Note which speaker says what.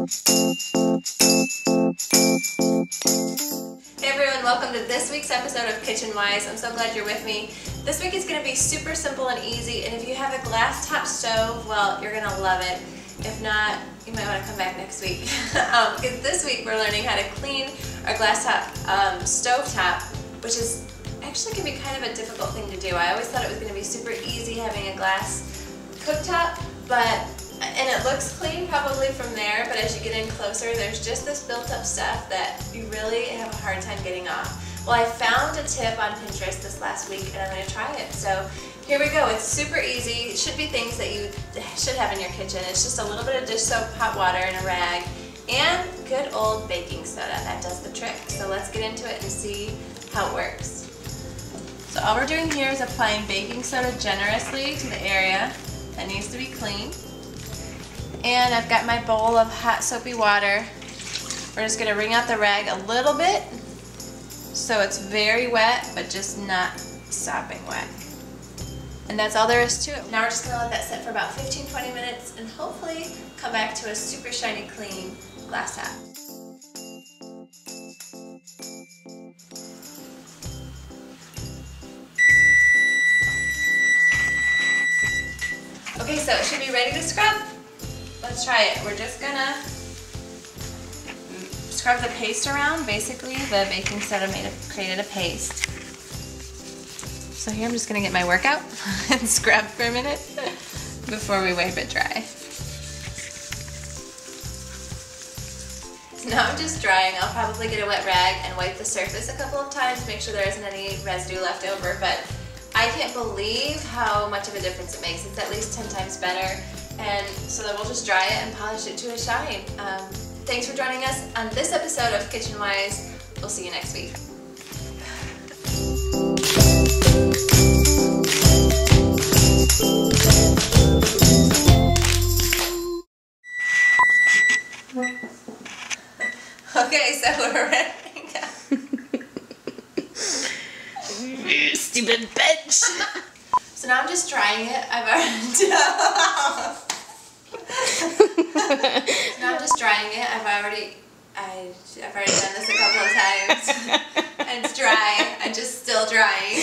Speaker 1: Hey everyone, welcome to this week's episode of KitchenWise. I'm so glad you're with me. This week is going to be super simple and easy, and if you have a glass top stove, well, you're going to love it. If not, you might want to come back next week. Because this week we're learning how to clean our glass top stovetop, which is actually can be kind of a difficult thing to do. I always thought it was going to be super easy having a glass cooktop, and it looks clean probably from there, but as you get in closer, there's just this built-up stuff that you really have a hard time getting off. Well, I found a tip on Pinterest this last week, and I'm going to try it. So here we go. It's super easy. It should be things that you should have in your kitchen. It's just a little bit of dish soap, hot water, and a rag, and good old baking soda. That does the trick. So let's get into it and see how it works. So all we're doing here is applying baking soda generously to the area that needs to be clean. And I've got my bowl of hot soapy water. We're just going to wring out the rag a little bit so it's very wet but just not sopping wet. And that's all there is to it. Now we're just going to let that sit for about 15-20 minutes and hopefully come back to a super shiny clean glass top. Okay, so it should be ready to scrub. Let's try it. We're just gonna scrub the paste around. Basically, the baking soda created a paste. So here I'm just gonna get my work out and scrub for a minute before we wipe it dry. So now I'm just drying. I'll probably get a wet rag and wipe the surface a couple of times, make sure there isn't any residue left over, but I can't believe how much of a difference it makes. It's at least 10 times better. And so then we'll just dry it and polish it to a shine. Thanks for joining us on this episode of KitchenWise. We'll see you next week. Okay, so we're ready. Stupid bitch. So now I'm just drying it. I've already I've already done this a couple of times. And it's dry. I'm just still drying.